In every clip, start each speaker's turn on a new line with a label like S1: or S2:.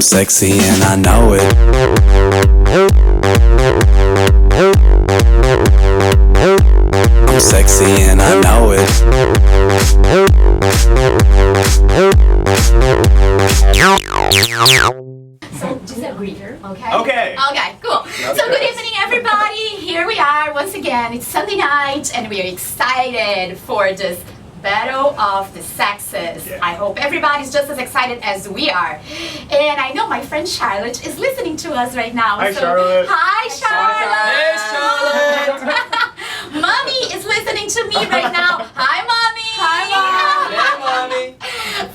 S1: sexy and I know it. I'm sexy and I know it.
S2: So disagree. Okay?
S3: Okay.
S2: Okay, cool. So good evening everybody. Here we are once again. It's Sunday night and we are excited for this Battle of the Sexes.
S3: Yeah.
S2: I hope everybody's just as excited as we are. And I know my friend Charlotte is listening to us right now.
S3: Hi, Charlotte.
S2: Hi, Charlotte.
S3: Hey, Charlotte.
S2: Mommy is listening to me right now. Hi, Mommy. Hi,
S3: Mommy.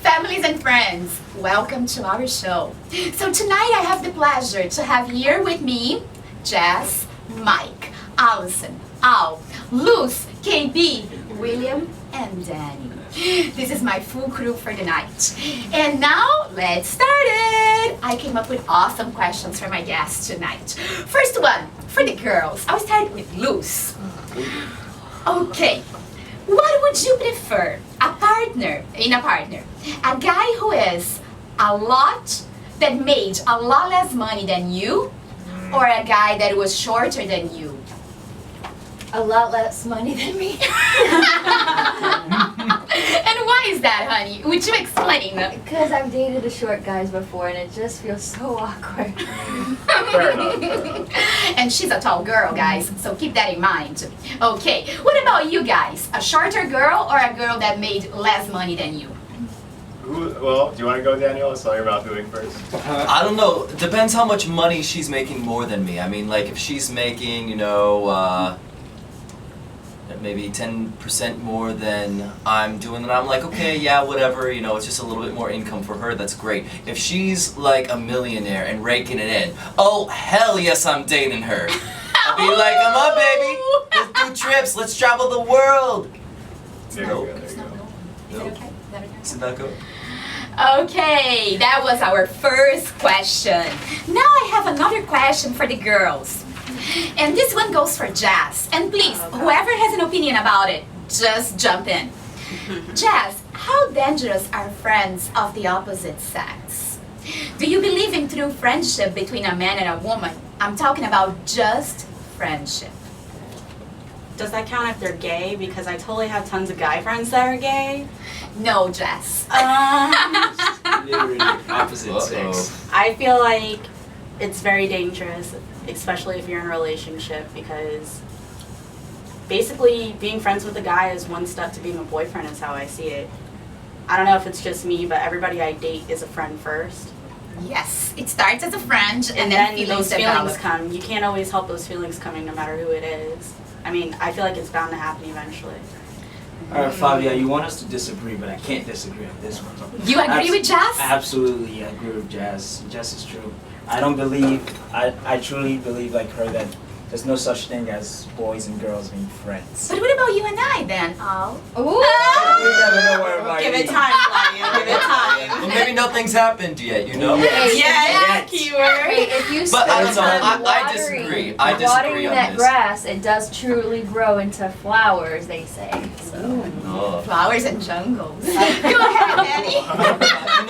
S2: Families and friends, welcome to our show. So tonight I have the pleasure to have here with me Jess, Mike, Allison, Al, Luz, KB, William, and Danny. This is my full crew for the night. And now, let's start it! I came up with awesome questions for my guests tonight. First one, for the girls. I'll start with Luz. Okay, what would you prefer? A partner, a guy who is that made a lot less money than you, or a guy that was shorter than you?
S4: A lot less money than me.
S2: And why is that, honey? Would you explain?
S4: Because I've dated the short guys before and it just feels so awkward.
S3: Fair enough.
S2: And she's a tall girl, guys, so keep that in mind. Okay, what about you guys? A shorter girl or a girl that made less money than you?
S3: Well, do you want to go, Daniel? I saw your mouth moving first.
S5: I don't know. Depends how much money she's making more than me. I mean, like if she's making, maybe 10% more than I'm doing, then I'm like, okay, yeah, whatever, it's just a little bit more income for her, that's great. If she's like a millionaire and raking it in, oh, hell yes, I'm dating her. I'll be like, come on, baby, let's do trips, let's travel the world.
S3: There you go. There
S2: It's
S3: you
S2: not
S3: go.
S2: no. Is it okay? Is that okay?
S5: Isn't that good?
S2: Okay, that was our first question. Now I have another question for the girls. And this one goes for Jazz. And please, whoever has an opinion about it, just jump in. Jazz, how dangerous are friends of the opposite sex? Do you believe in true friendship between a man and a woman? I'm talking about just friendship.
S6: Does that count if they're gay? Because I totally have tons of guy friends that are gay.
S2: No, Jess.
S7: Literally opposite
S5: Uh-oh.
S7: sex.
S6: I feel like it's very dangerous, especially if you're in a relationship, because basically being friends with a guy is one step to being a boyfriend is how I see it. I don't know if it's just me, but everybody I date is a friend first.
S2: Yes, it starts as a friend
S6: And
S2: then
S6: then
S2: feelings
S6: those feelings
S2: develop.
S6: come. You can't always help those feelings coming no matter who it is. I mean, I feel like it's bound to happen eventually.
S7: Alright, Flavia, you want us to disagree, but I can't disagree on this one.
S2: You agree with Jazz?
S7: Absolutely, I agree with Jazz. Jazz is true. I don't believe, I truly believe like her that there's no such thing as boys and girls being friends.
S2: But what about you and I then, Al?
S4: Ooh!
S7: You never know where it might
S6: Give
S7: be.
S6: it time, Flavia. Give it time.
S5: Well, maybe nothing's happened yet,
S7: Yes.
S6: Yeah,
S4: Hey,
S6: keyword.
S4: if you
S5: But I
S4: spend
S5: don't know,
S4: time
S5: I disagree. I disagree
S4: watering
S5: on
S4: that
S5: this.
S4: grass, it does truly grow into flowers, they say. So.
S5: Oh.
S2: Flowers and jungles. Go ahead, Danny.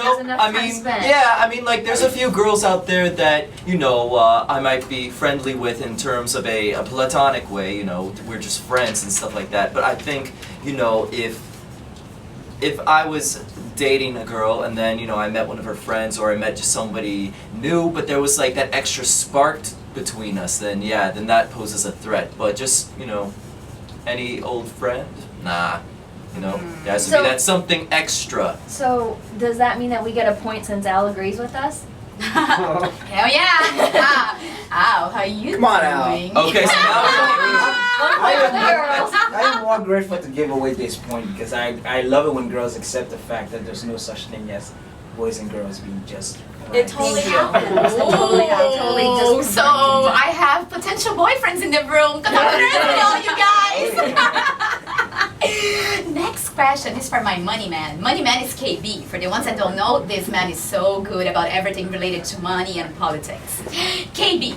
S4: There's enough
S5: I
S4: time
S5: mean,
S4: spent.
S5: like there's a few girls out there that, I might be friendly with in terms of a platonic way, we're just friends and stuff like that. But I think, if I was dating a girl and then, I met one of her friends or I met just somebody new, but there was like that extra spark between us, then then that poses a threat. But just, any old friend? Nah. There has to
S4: So-
S5: be that something extra.
S4: So, does that mean that we get a point since Al agrees with us?
S2: Hell yeah. Al, how you
S7: Come on, Al.
S2: doing?
S5: Okay, so now
S4: Girls.
S7: I'm more grateful to give away this point because I love it when girls accept the fact that there's no such thing as boys and girls being just
S6: It
S7: friends.
S6: totally
S4: Thank you.
S6: happens. It totally happens.
S4: Totally
S2: Oh,
S4: just
S2: so I have potential boyfriends in the room. Come on, friends with all you guys. Next question is for my money man. Money man is KB. For the ones that don't know, this man is so good about everything related to money and politics. KB,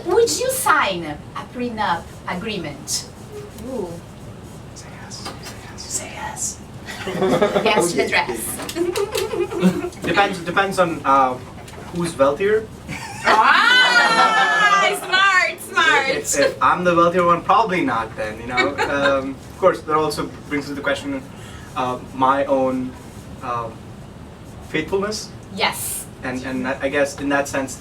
S2: would you sign a prenup agreement?
S4: Ooh.
S7: Say yes.
S5: say yes.
S2: Yes to the dress.
S3: Depends on
S8: who's wealthier.
S2: Smart.
S8: If I'm the wealthier one, probably not then, you know. Of course, that also brings into question my own faithfulness.
S2: Yes.
S8: And I guess in that sense,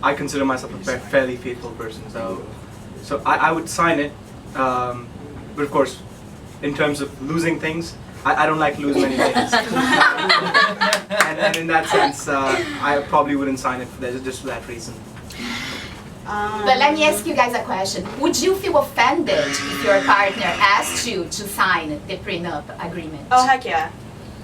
S8: I consider myself a fairly faithful person. So I would sign it. But of course, in terms of losing things, I don't like losing many things. and in that sense, I probably wouldn't sign it just for that reason.
S2: But let me ask you guys a question. Would you feel offended if your partner asked you to sign the prenup agreement?
S6: Oh, heck yeah.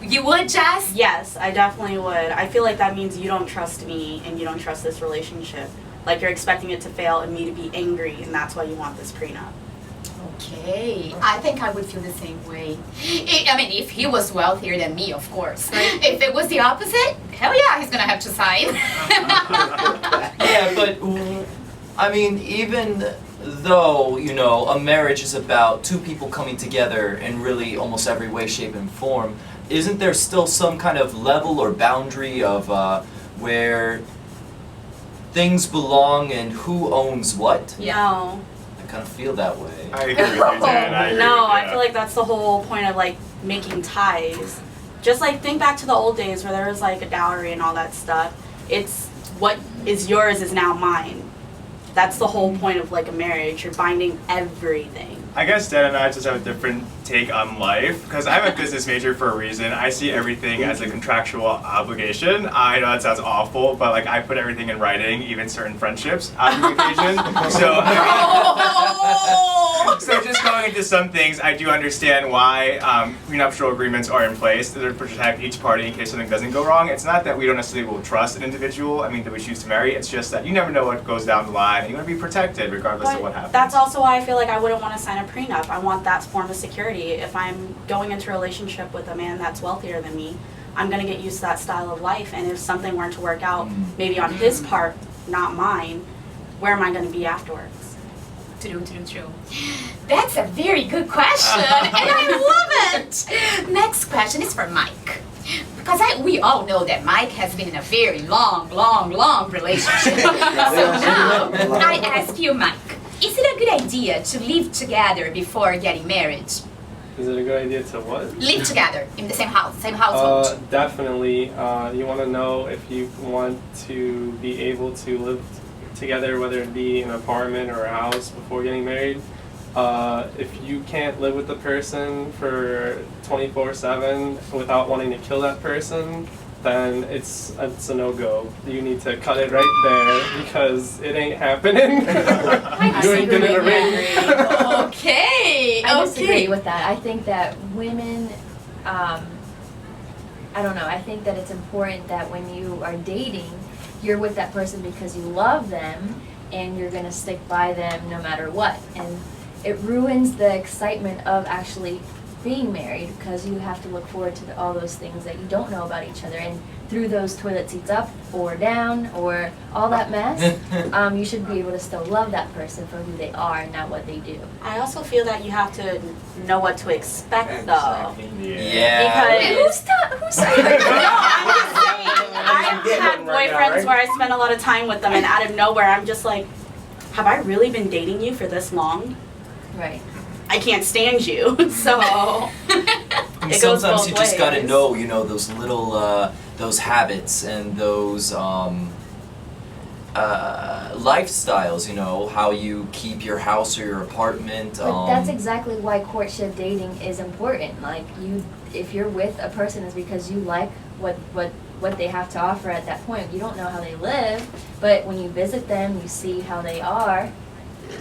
S2: You would, Jess?
S6: Yes, I definitely would. I feel like that means you don't trust me and you don't trust this relationship. Like you're expecting it to fail and me to be angry, and that's why you want this prenup.
S2: Okay, I think I would feel the same way. I mean, if he was wealthier than me, of course. If it was the opposite, hell yeah, he's gonna have to sign.
S5: Yeah, but I mean, even though, you know, a marriage is about two people coming together in really almost every way, shape, and form, isn't there still some kind of level or boundary of where things belong and who owns what?
S6: No.
S5: I kind of feel that way.
S3: I agree with you, Dan. I agree
S6: No,
S3: with
S6: I
S3: you.
S6: feel like that's the whole point of like making ties. Just like think back to the old days where there was like a dowry and all that stuff. It's what is yours is now mine. That's the whole point of like a marriage. You're binding everything.
S3: I guess Dan and I just have a different take on life because I'm a business major for a reason. I see everything as a contractual obligation. I know that sounds awful, but like I put everything in writing, even certain friendships on the occasion. So just going into some things, I do understand why prenuptial agreements are in place to protect each party in case something doesn't go wrong. It's not that we don't necessarily will trust an individual, that we choose to marry. It's just that you never know what goes down the line and you want to be protected regardless of what happens.
S6: That's also why I feel like I wouldn't want to sign a prenup. I want that form of security. If I'm going into a relationship with a man that's wealthier than me, I'm going to get used to that style of life. And if something weren't to work out, maybe on his part, not mine, where am I going to be afterwards?
S2: True. That's a very good question, and I love it. Next question is for Mike. Because we all know that Mike has been in a very long relationship. So now, I ask you, Mike, is it a good idea to live together before getting married?
S9: Is it a good idea to what?
S2: Live together in the same house, same household.
S9: Definitely. You want to know if you want to be able to live together, whether it be an apartment or a house before getting married. If you can't live with the person for 24/7 without wanting to kill that person, then it's a no-go. You need to cut it right there because it ain't happening. You ain't getting a ring.
S2: Okay.
S4: I disagree with that. I think that women, I don't know, I think that it's important that when you are dating, you're with that person because you love them and you're going to stick by them no matter what. And it ruins the excitement of actually being married because you have to look forward to all those things that you don't know about each other. And through those toilet seats up or down or all that mess, you should be able to still love that person for who they are and not what they do.
S6: I also feel that you have to know what to expect though.
S5: Yeah.
S2: Wait,
S6: Because
S2: who's saying that?
S6: no, I'm just saying. I've had boyfriends where I spent a lot of time with them, and out of nowhere, I'm just like, have I really been dating you for this long?
S4: Right.
S6: I can't stand you. So
S5: And
S6: it goes
S5: sometimes
S6: both
S5: you just gotta
S6: ways.
S5: know, those little, those habits and those lifestyles, how you keep your house or your apartment.
S4: But that's exactly why courtship dating is important. Like if you're with a person, it's because you like what they have to offer at that point. You don't know how they live, but when you visit them, you see how they are.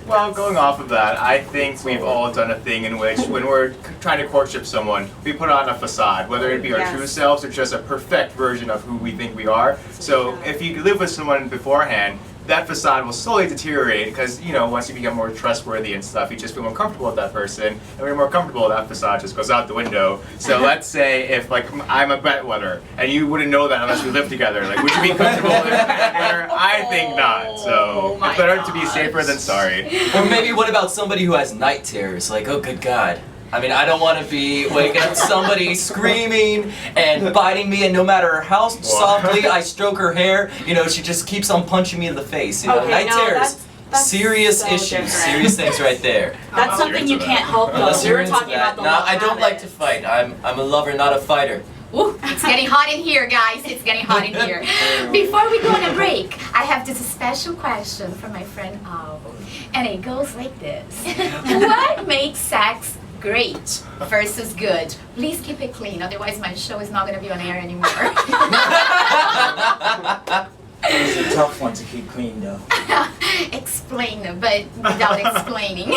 S3: Well, going off of that, I think we've all done a thing in which, when we're trying to courtship someone, we put on a facade, whether it be our true selves or just a perfect version of who we think we are. So if you live with someone beforehand, that facade will slowly deteriorate because, once you become more trustworthy and stuff, you just feel more comfortable with that person. And when you're more comfortable, that facade just goes out the window. So let's say if, I'm a bedwetter, and you wouldn't know that unless we live together. Would you be comfortable with a bedwetter? I think not. So it's better to be safer than sorry.
S5: Or maybe what about somebody who has night terrors? Oh, good God. I mean, I don't want to be waking up somebody screaming and biting me, and no matter how softly I stroke her hair, you know, she just keeps on punching me in the face. You know,
S6: Okay,
S5: night
S6: no,
S5: terrors,
S6: that's
S5: serious
S6: so
S5: issues,
S6: different.
S5: serious things right there.
S6: That's something you can't help though.
S5: Unless
S6: We
S5: you're
S6: were
S5: into
S6: talking
S5: that.
S6: about the
S5: No,
S6: love
S5: I don't like to
S6: habits.
S5: fight. I'm a lover, not a fighter.
S2: Ooh, it's getting hot in here, guys. It's getting hot in here. Before we go on a break, I have this special question from my friend Al. And it goes like this. What makes sex great versus good? Please keep it clean, otherwise my show is not going to be on air anymore.
S7: It's a tough one to keep clean though.
S2: Explain, but without explaining.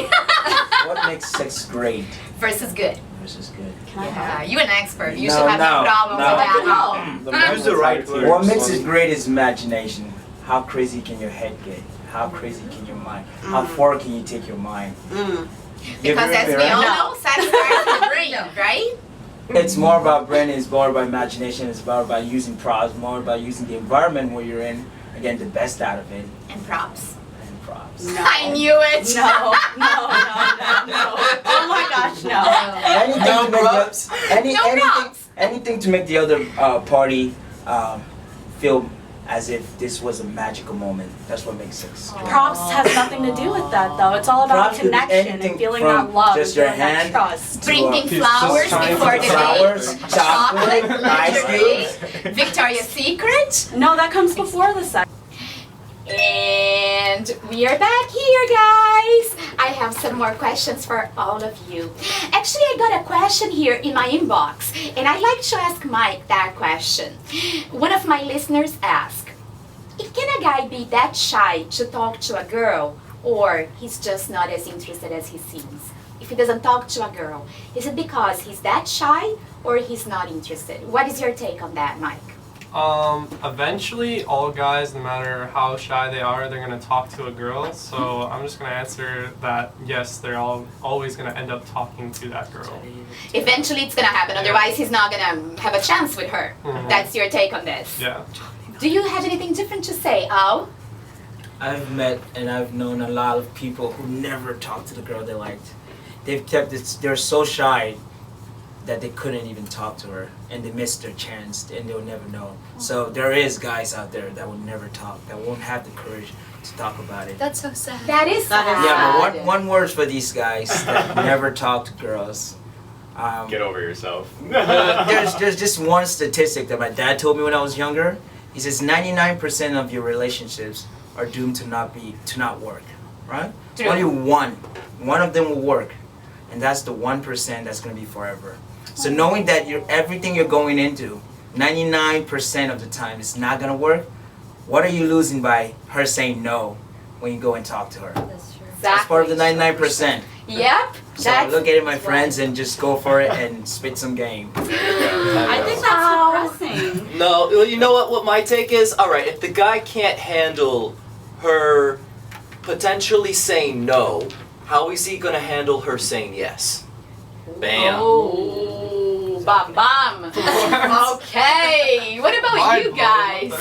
S7: What makes sex great
S2: versus good.
S7: versus good?
S6: Can I
S2: Yeah,
S6: help?
S2: you're an expert. You
S7: No,
S2: should have no
S7: no,
S2: problem
S7: no.
S2: with that.
S8: Use the right word.
S7: What makes it great is imagination. How crazy can your head get? How crazy can your mind? How far can you take your mind?
S2: Because as we all know, sex starts in the brain, right?
S7: It's more about brain, it's more about imagination, it's more about using props, more about using the environment where you're in, again, the best out of it,
S2: And props.
S7: and props.
S6: No.
S2: I knew it.
S6: No. Oh my gosh, no.
S7: Anything
S5: No
S7: to make
S5: props?
S7: anything to make the other party feel as if this was a magical moment. That's what makes sex great.
S6: Props has nothing to do with that though. It's all about
S7: Props could be
S6: connection
S7: anything
S6: and feeling
S7: from
S6: that love,
S7: just
S6: and
S7: your
S6: feeling that
S7: hand
S6: trust.
S2: Bringing
S9: Just
S2: flowers
S9: time
S2: before
S9: for
S2: the
S7: flowers,
S2: date.
S7: chocolate, ice
S2: lingerie,
S7: cream.
S2: Victoria's Secret.
S6: No, that comes before the sex.
S2: And we are back here, guys. I have some more questions for all of you. Actually, I got a question here in my inbox, and I'd like to ask Mike that question. One of my listeners asked, can a guy be that shy to talk to a girl, or he's just not as interested as he seems? If he doesn't talk to a girl, is it because he's that shy, or he's not interested? What is your take on that, Mike?
S9: Eventually, all guys, no matter how shy they are, they're gonna talk to a girl. So I'm just gonna answer that yes, they're always gonna end up talking to that girl.
S2: Eventually it's gonna happen, otherwise he's not gonna have a chance with her. That's your take on this.
S9: Yeah.
S2: Do you have anything different to say, Al?
S7: I've met and I've known a lot of people who never talked to the girl they liked. They've kept it, they're so shy that they couldn't even talk to her, and they missed their chance and they'll never know. So there is guys out there that will never talk, that won't have the courage to talk about it.
S4: That's so sad.
S2: That is sad.
S7: Yeah, but one word for these guys that never talk to girls.
S3: Get over yourself.
S7: There's just one statistic that my dad told me when I was younger. He says 99% of your relationships are doomed to not work, right?
S2: True.
S7: Only one of them will work, and that's the 1% that's gonna be forever. So knowing that everything you're going into, 99% of the time is not gonna work, what are you losing by her saying no when you go and talk to her?
S4: That's true.
S7: That's part of the 99%.
S2: Yep.
S7: So look at it, my friends, and just go for it and spit some game.
S6: I think that's depressing.
S5: No, well, you know what my take is? Alright, if the guy can't handle her potentially saying no, how is he gonna handle her saying yes? Bam.
S2: Oh, bam bam. Okay. What about you guys?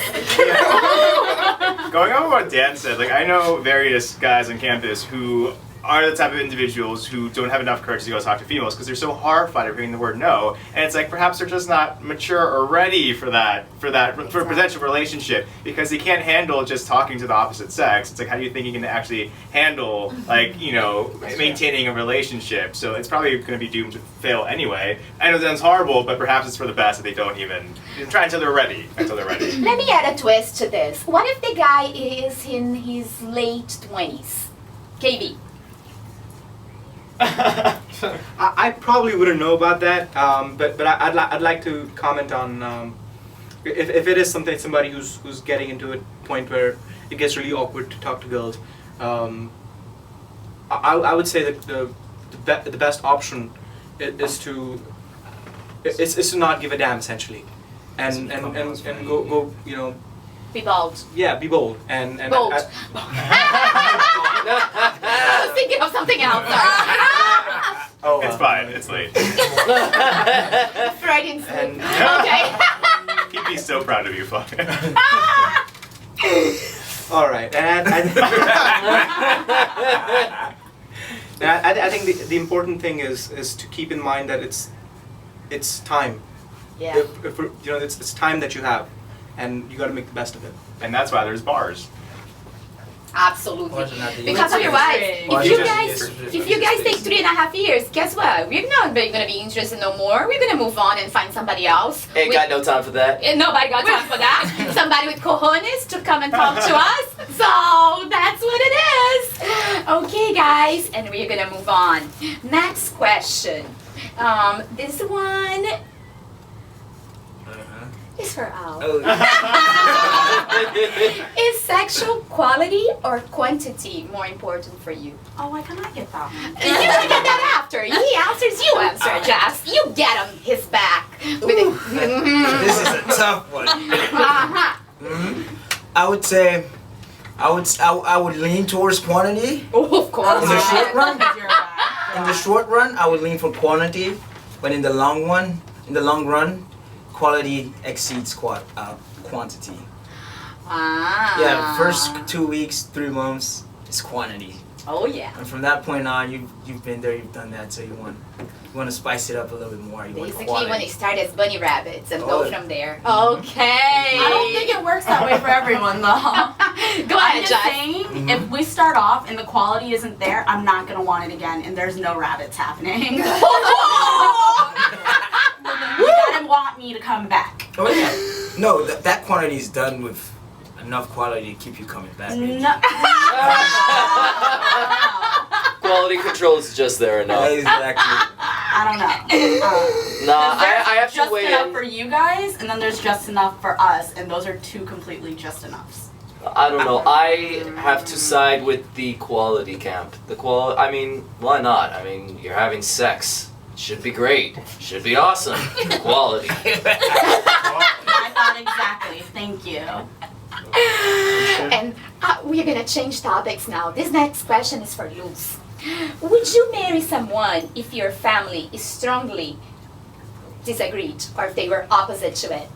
S3: Going on what Dan said, like I know various guys on campus who are the type of individuals who don't have enough courage to go talk to females because they're so horrified of hearing the word no, and it's like perhaps they're just not mature or ready for a potential relationship because they can't handle just talking to the opposite sex. It's like, how do you think you can actually handle maintaining a relationship? So it's probably going to be doomed to fail anyway. I know it sounds horrible, but perhaps it's for the best that they don't even try until they're ready.
S2: Let me add a twist to this. What if the guy is in his late 20s? KB.
S8: I probably wouldn't know about that, but I'd like to comment on if it is somebody who's getting into a point where it gets really awkward to talk to girls. I would say that the best option is to not give a damn essentially, and go
S2: Be bold.
S8: yeah, be bold and
S2: Bold. I was thinking of something else. Sorry.
S3: It's fine. It's late.
S2: Freudian slip.
S3: And-
S2: Okay.
S3: He'd be so proud of you, Flavia.
S8: all right, and And I think the important thing is to keep in mind that it's time.
S2: Yeah.
S8: If it's time that you have, and you got to make the best of it.
S3: And that's why there's bars.
S2: Absolutely.
S7: Bars are not the
S2: Because
S7: easiest.
S2: otherwise,
S7: Bars
S2: if you
S7: are just
S2: guys,
S7: the easiest.
S2: if you guys take 3.5 years, guess what? We're not gonna be interested no more. We're gonna move on and find somebody else.
S5: Ain't got no time for that.
S2: Nobody got time for that. Somebody with cojones to come and talk to us. So that's what it is. Okay, guys, and we're gonna move on. Next question. This one is for Al.
S7: Oh,
S2: Is sexual quality or quantity more important for you?
S6: Oh, why can't I get that one?
S2: You're gonna get that after. He answers, you answer, Jess. You get him his back. With it.
S7: this is a tough one.
S2: Uh-huh.
S7: I would say, I would lean towards quantity.
S2: Oh, of course.
S7: In the short run,
S6: You're right.
S7: in the short run, I would lean for quantity, but in the long run, quality exceeds quantity.
S2: Ah.
S7: Yeah, the first 2 weeks, 3 months is quantity,
S2: Oh, yeah.
S7: and from that point on, you've been there, you've done that, so you want to spice it up a little bit more. You want
S2: Basically,
S7: quality.
S2: when they start as bunny rabbits and
S7: Oh.
S2: go from there. Okay.
S6: I don't think it works that way for everyone, though.
S2: Go
S6: I'm
S2: ahead,
S6: just
S2: Jess.
S6: saying, if we start off and the quality isn't there, I'm not gonna want it again, and there's no rabbits happening. You gotta want me to come back.
S7: Oh yeah. No, that quantity is done with enough quality to keep you coming back. baby.
S6: No.
S5: Quality control is just there enough.
S7: Exactly.
S6: I don't know.
S5: Nah,
S6: There's
S5: I have to
S6: just
S5: weigh
S6: enough
S5: in.
S6: for you guys, and then there's just enough for us, and those are two completely just enoughs.
S5: I don't know. I have to side with the quality camp. I mean, why not? I mean, you're having sex. Should be great. Should be awesome. Quality.
S6: I thought exactly. Thank you.
S2: And we're gonna change topics now. This next question is for Luz. Would you marry someone if your family is strongly disagreed or if they were opposite to it?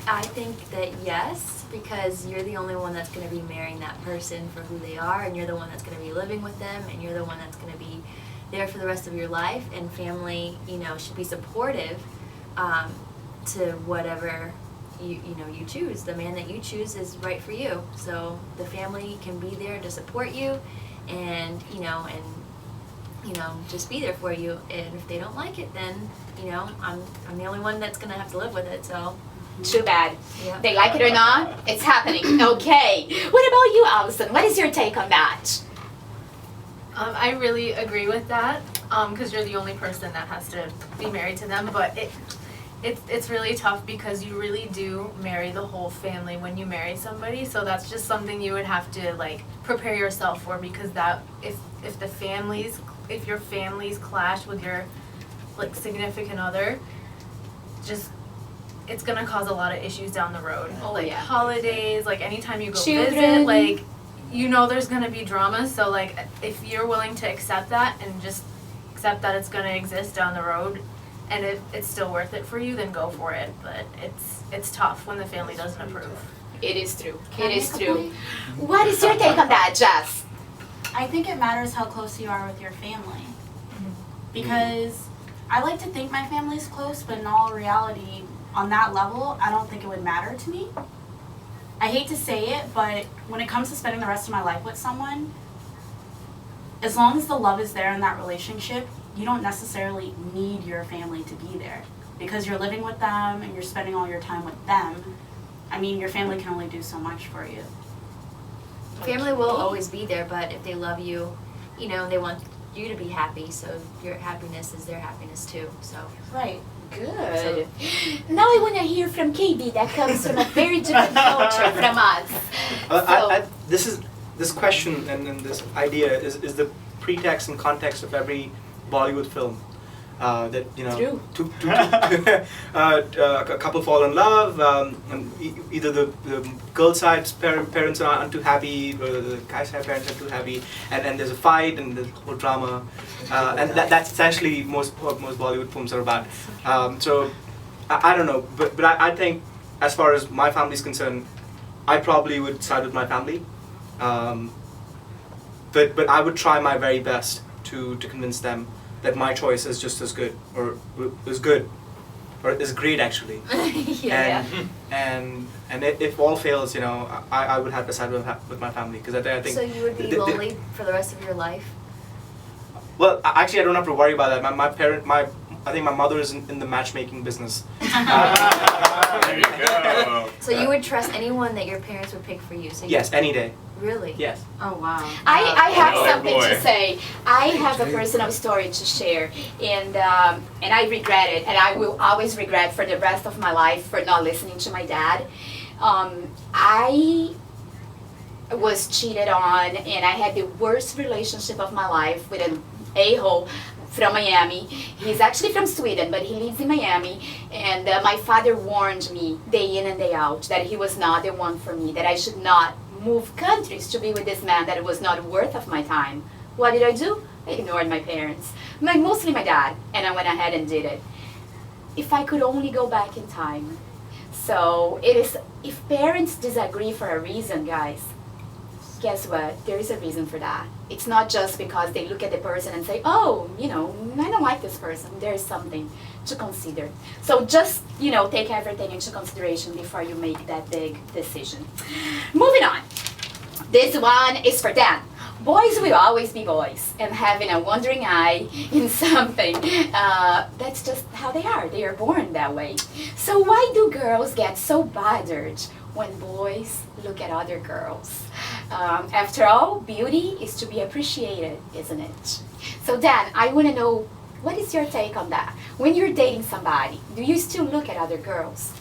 S4: I think that yes, because you're the only one that's going to be marrying that person for who they are, and you're the one that's going to be living with them, and you're the one that's going to be there for the rest of your life. And family, should be supportive to whatever you choose. The man that you choose is right for you. So the family can be there to support you, and just be there for you. And if they don't like it, then I'm the only one that's going to have to live with it. So.
S2: Too bad.
S4: Yeah.
S2: They like it or not, it's happening. Okay. What about you, Allison? What is your take on that?
S10: I really agree with that, because you're the only person that has to be married to them. But it's really tough because you really do marry the whole family when you marry somebody. So that's just something you would have to prepare yourself for, because that if your families clash with your significant other, it's gonna cause a lot of issues down the road.
S2: Oh, yeah.
S10: Holidays, anytime you go
S2: Children.
S10: visit, there's gonna be drama. So if you're willing to accept that and just accept that it's gonna exist down the road, and it's still worth it for you, then go for it. But it's tough when the family doesn't approve.
S2: It is true. It is true. What is your take on that, Jess?
S6: I think it matters how close you are with your family. Because I like to think my family's close, but in all reality, on that level, I don't think it would matter to me. I hate to say it, but when it comes to spending the rest of my life with someone, as long as the love is there in that relationship, you don't necessarily need your family to be there. Because you're living with them and you're spending all your time with them, your family can only do so much for you.
S4: Family will always be there, but if they love you, they want you to be happy, so your happiness is their happiness too. So
S6: Right.
S2: Good. Now I want to hear from KB that comes from a very different culture from us.
S8: This question and this idea is the pretext and context of every Bollywood film. A couple fall in love, and either the girl side's parents are too happy, or the guy side parents are too happy, and there's a fight and there's whole drama, and that's essentially what most Bollywood films are about. So I don't know, but I think as far as my family's concerned, I probably would side with my family. but I would try my very best to convince them that my choice is just as good, or is good, or is great actually.
S4: Yeah.
S8: And if all fails, you know, I would have to side with my family, because I think.
S4: So you would be lonely for the rest of your life?
S8: Well, actually, I don't have to worry about that. I think my mother is in the matchmaking business.
S3: There you go.
S4: So you would trust anyone that your parents would pick for you? So
S8: Yes, any day.
S4: Really?
S8: Yes.
S6: Oh wow.
S2: I have
S3: Oh,
S2: something
S3: boy.
S2: to say. I have a personal story to share, and I regret it, and I will always regret for the rest of my life for not listening to my dad. I was cheated on, and I had the worst relationship of my life with an a-hole from Miami. He's actually from Sweden, but he lives in Miami. And my father warned me day in and day out that he was not the one for me, that I should not move countries to be with this man, that it was not worth of my time. What did I do? I ignored my parents, mostly my dad, and I went ahead and did it. If I could only go back in time. So it is, if parents disagree for a reason, guys, guess what? There is a reason for that. It's not just because they look at the person and say, oh, you know, I don't like this person. There is something to consider. So just, you know, take everything into consideration before you make that big decision. Moving on. This one is for Dan. Boys will always be boys, and having a wandering eye in something, that's just how they are. They are born that way. So why do girls get so bothered when boys look at other girls? After all, beauty is to be appreciated, isn't it? So Dan, I want to know, what is your take on that? When you're dating somebody, do you still look at other girls?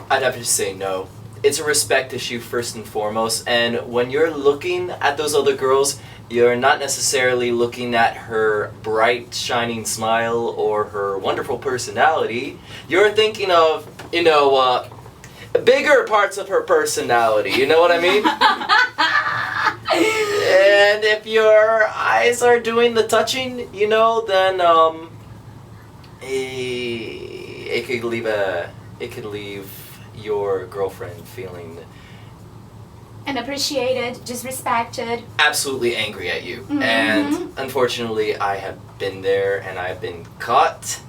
S5: I'd have to say no. It's a respect issue first and foremost, and when you're looking at those other girls, you're not necessarily looking at her bright, shining smile or her wonderful personality. You're thinking of, bigger parts of her personality, you know what I mean? And if your eyes are doing the touching, then it could leave your girlfriend feeling
S2: Unappreciated, disrespected.
S5: absolutely angry at you.
S2: Mm-hmm.
S5: And unfortunately, I have been there and I've been caught,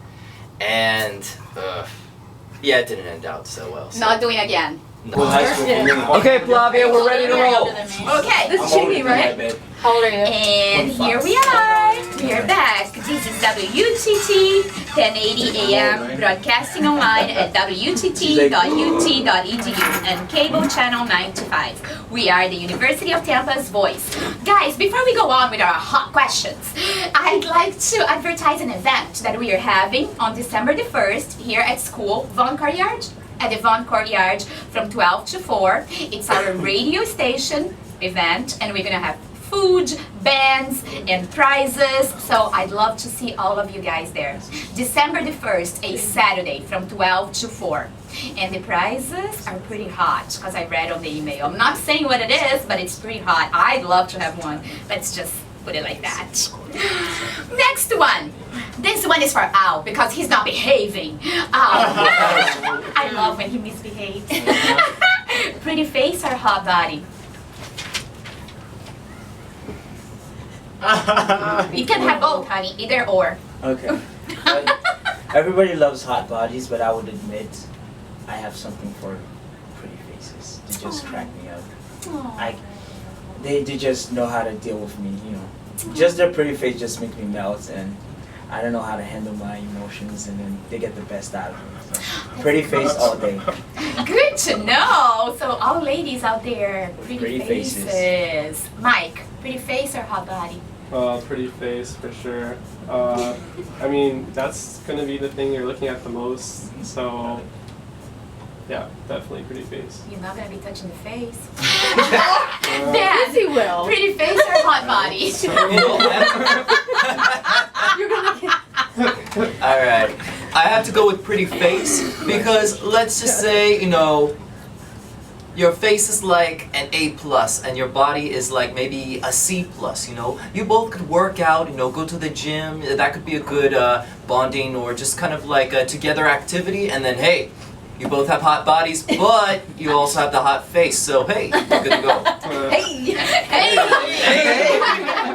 S5: and yeah, it didn't end out so well. So.
S2: Not doing again.
S5: No.
S7: Well, high school for me.
S5: Okay, Flavia, we're ready to roll.
S2: Okay,
S7: I'm already right?
S6: How old are you?
S2: and here we are. We are back. This is WUTT 1080 AM, broadcasting online at wutt.ut.edu and cable channel 95. We are the University of Tampa's voice. Guys, before we go on with our hot questions, I'd like to advertise an event that we are having on December the 1st here at school, Von Courtyard. At the Von Courtyard from 12 to 4. It's our radio station event, and we're gonna have food, bands, and prizes. So I'd love to see all of you guys there. December the 1st, a Saturday from 12 to 4. And the prizes are pretty hot, because I read on the email. I'm not saying what it is, but it's pretty hot. I'd love to have one. Let's just put it like that. Next one. This one is for Al, because he's not behaving. I love when he misbehaves. Pretty face or hot body? You can have both, honey, either or.
S7: Okay. Everybody loves hot bodies, but I would admit I have something for pretty faces. They just crack me up. They just know how to deal with me, Just their pretty face just makes me melt, and I don't know how to handle my emotions, and then they get the best out of me. So, pretty face all day.
S2: Good to know. So all ladies out there, pretty
S7: faces.
S2: faces. Mike, pretty face or hot body?
S9: Pretty face for sure. I mean, that's gonna be the thing you're looking at the most. So, yeah, definitely pretty face.
S2: You're not gonna be touching the face.
S9: Uh,
S2: Yes, he will. Pretty face or hot body?
S5: Alright, I have to go with pretty face, because let's just say, your face is like an A+, and your body is like maybe a C+, You both could work out, go to the gym. That could be a good bonding or just kind of like a together activity. And then, hey, You both have hot bodies, but you also have the hot face. So hey, good to go.
S2: Hey!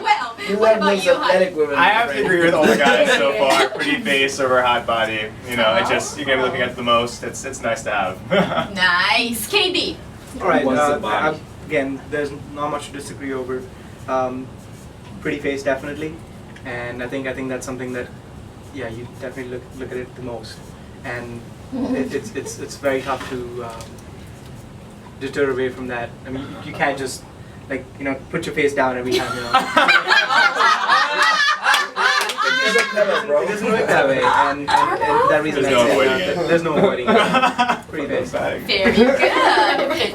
S2: Well,
S7: You
S2: what
S7: like
S2: about
S7: those
S2: you, Hun?
S7: athletic women.
S3: I have to agree with all the guys so far. Pretty face over hot body. You know, it just you're gonna be looking at the most. It's nice to have.
S2: Nice. KB.
S8: All right.
S7: What's the body?
S8: Again, there's not much to disagree over. Pretty face, definitely, and I think that's something that, yeah, you definitely look at it the most, and it's very tough to deter away from that. I mean, you can't just put your face down every time. It doesn't work that way, and for that reason,
S3: There's no avoiding it.
S8: there's no avoiding it. Pretty face.
S2: Very good.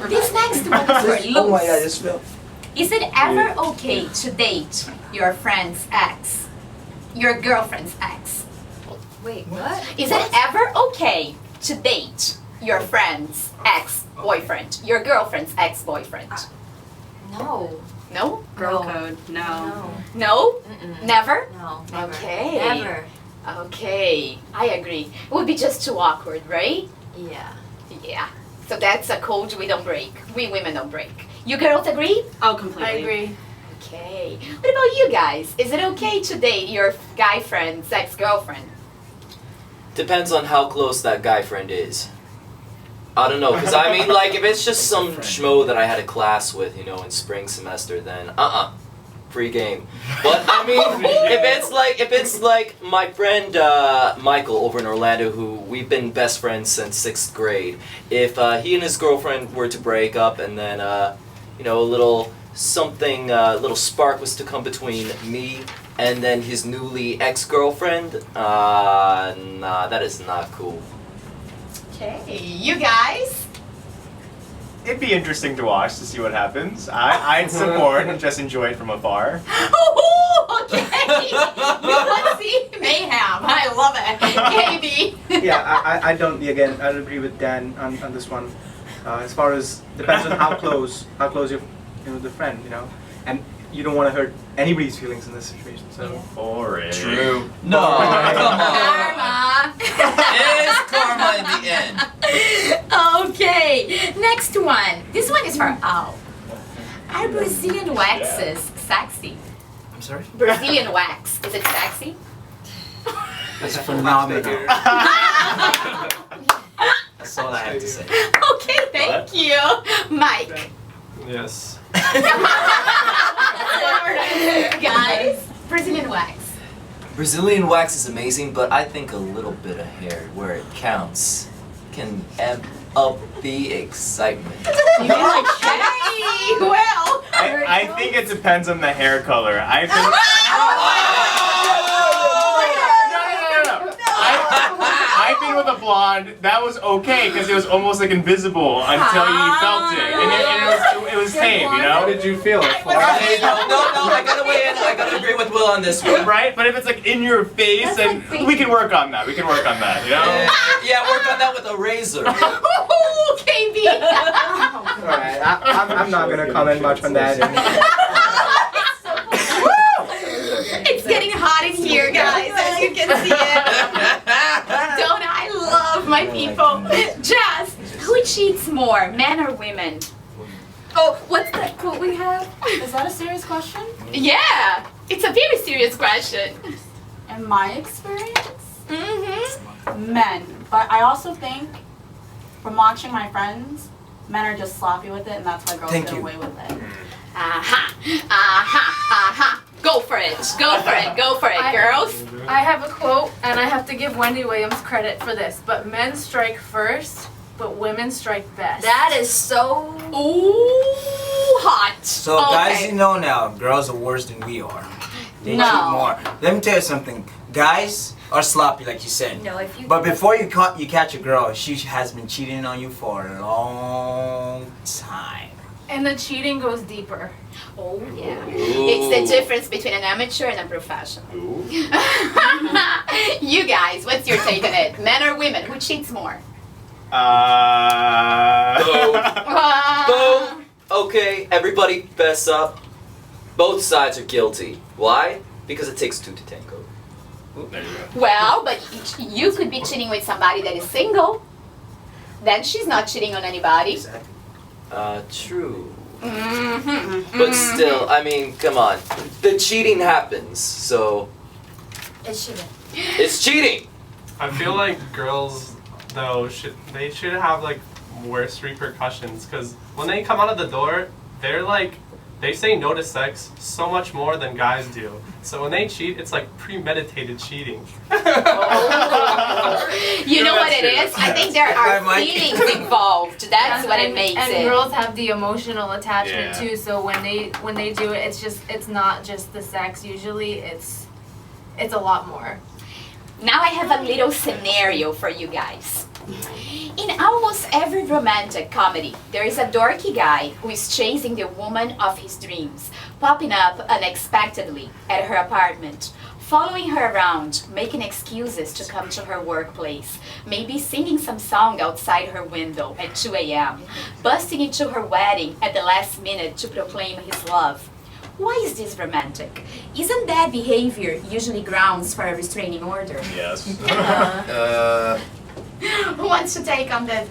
S2: This next one is for Luz.
S7: Oh my god, this felt.
S2: Is it ever okay to date your friend's ex? Your girlfriend's ex?
S4: Wait, what?
S2: Is it ever okay to date your friend's ex-boyfriend? Your girlfriend's ex-boyfriend?
S4: No.
S2: No?
S6: Girl
S4: No.
S6: code, no.
S2: No?
S4: Mm-mm.
S2: Never?
S4: No. Never.
S2: Okay.
S4: Never.
S2: Okay, I agree. It would be just too awkward, right?
S4: Yeah.
S2: Yeah. So that's a code we don't break. We women don't break. You girls agree?
S6: Oh, completely.
S10: I agree.
S2: Okay. What about you guys? Is it okay to date your guy friend's ex-girlfriend?
S5: Depends on how close that guy friend is. I don't know, because I mean, like, if it's just some schmo that I had a class with, you know, in spring semester, then free game. But I mean, if it's like my friend Michael over in Orlando, who we've been best friends since 6th grade. If he and his girlfriend were to break up, and then you know, a little something, little spark was to come between me and then his newly ex-girlfriend, nah, that is not cool.
S2: Okay. You guys?
S3: It'd be interesting to watch to see what happens. I'd support and just enjoy it from afar.
S2: Oh, okay. Let's see mayhem. I love it. KB.
S8: Yeah, I don't. Again, I'd agree with Dan on this one. As far as depends on how close you're, the friend, and you don't want to hurt anybody's feelings in this situation. So
S3: Boring.
S5: True. No, come on.
S2: Karma.
S5: It's karma in the end.
S2: Okay, next one. This one is for Al. Are Brazilian waxes sexy?
S7: I'm sorry?
S2: Brazilian wax, is it sexy?
S7: That's phenomenal. That's all I have to say.
S2: Okay, thank you. Mike.
S9: Yes.
S2: Guys, Brazilian wax.
S5: Brazilian wax is amazing, but I think a little bit of hair where it counts can amp up the excitement.
S2: You mean like hey, well.
S3: I think it depends on the hair color. I think. No. I've been with a blonde. That was okay because it was almost like invisible until you felt it, and it was tame, you
S9: How
S3: know.
S9: did you feel?
S5: No, I gotta weigh in. I gotta agree with Will on this one.
S3: Right, but if it's like in your face, then we can work on that. You know.
S5: Yeah, work on that with a razor.
S2: KB.
S8: alright, I'm not gonna comment much on that.
S2: It's getting hot in here, guys, as you can see it. Don't I love my people? Jazz, who cheats more, men or women? Oh, what's that quote we have?
S6: Is that a serious question?
S2: Yeah, it's a very serious question.
S6: In my experience,
S2: Mm-hmm.
S6: men. But I also think, from watching my friends, men are just sloppy with it, and that's why girls
S7: Thank
S6: get
S7: you.
S6: away with it.
S2: Aha, aha, aha. Go for it, girls.
S10: I have a quote, and I have to give Wendy Williams credit for this, but men strike first, but women strike best.
S4: That is so.
S2: Ooh, hot.
S7: So guys, you know now, girls are worse than we are. They
S2: No.
S7: cheat more. Let me tell you something. Guys are sloppy, like you said.
S4: No, if you.
S7: But before you catch a girl, she has been cheating on you for a long time.
S10: And the cheating goes deeper.
S2: Oh yeah. It's the difference between an amateur and a professional. You guys, what's your take on it? Men or women? Who cheats more?
S5: Boom. Okay, everybody fess up. Both sides are guilty. Why? Because it takes two to tango.
S3: There you go.
S2: Well, but you could be cheating with somebody that is single. then she's not cheating on anybody.
S5: True.
S2: Mm-hmm.
S5: But still, I mean, come on. The cheating happens, so
S4: It's cheating.
S5: it's cheating.
S9: I feel like girls though should have like worse repercussions because when they come out of the door, they're like they say no to sex so much more than guys do. So when they cheat, it's like premeditated cheating.
S2: You know what it is? I think there are
S5: Mike.
S2: feelings involved. That's what it makes
S10: and
S2: it.
S10: girls have the emotional attachment
S3: Yeah.
S10: too. So when they do it, it's not just the sex. Usually, it's a lot more.
S2: Now I have a little scenario for you guys. In almost every romantic comedy, there is a dorky guy who is chasing the woman of his dreams, popping up unexpectedly at her apartment, following her around, making excuses to come to her workplace, maybe singing some song outside her window at 2 a.m., busting into her wedding at the last minute to proclaim his love. Why is this romantic? Isn't that behavior usually grounds for a restraining order?
S3: Yes.
S2: Who wants to take on the...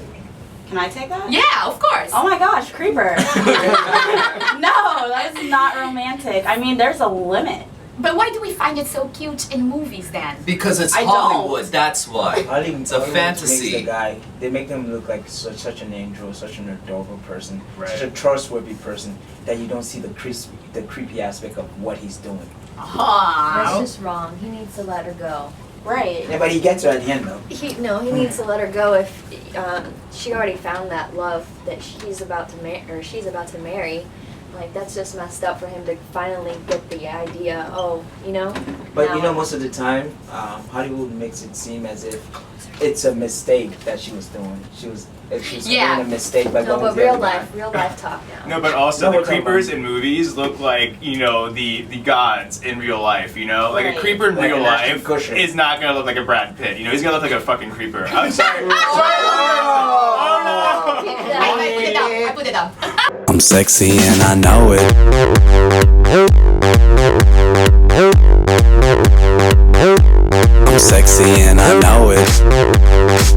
S6: Can I take that?
S2: Yeah, of course.
S6: Oh my gosh, creeper. No, that is not romantic. I mean, there's a limit.
S2: But why do we find it so cute in movies then?
S5: Because it's
S6: I
S5: Hollywood,
S6: don't.
S5: that's why.
S7: Hollywood,
S5: It's a
S7: Hollywood
S5: fantasy.
S7: Makes the guy, they make them look like such an angel, such an adorable person, such a
S3: Right.
S7: trustworthy person that you don't see the creepy aspect of what he's doing.
S4: That's
S2: Aww.
S4: just wrong. He needs to let her go.
S6: Right.
S7: Yeah, but he gets her at the end though.
S4: He needs to let her go if she already found that love that she's about to marry. Like, that's just messed up for him to finally get the idea. Oh,
S7: But
S4: now
S7: you know, most of the time, Hollywood makes it seem as if it's a mistake that she was doing. She was
S2: Yeah.
S7: doing a mistake by
S4: No,
S7: going
S4: but
S7: to the other guy.
S4: real life talk now.
S3: No, but also
S7: No,
S3: the
S7: we're talking
S3: creepers
S7: about-
S3: in movies look like, the gods in real life, Like
S6: Right.
S3: a creeper in
S7: Like
S3: real
S7: an Ashton
S3: life
S7: Kutcher.
S3: is not gonna look like a Brad Pitt, He's gonna look like a fucking creeper. I'm sorry.
S2: I put it up.
S1: I'm sexy and I know it. I'm sexy and I know it.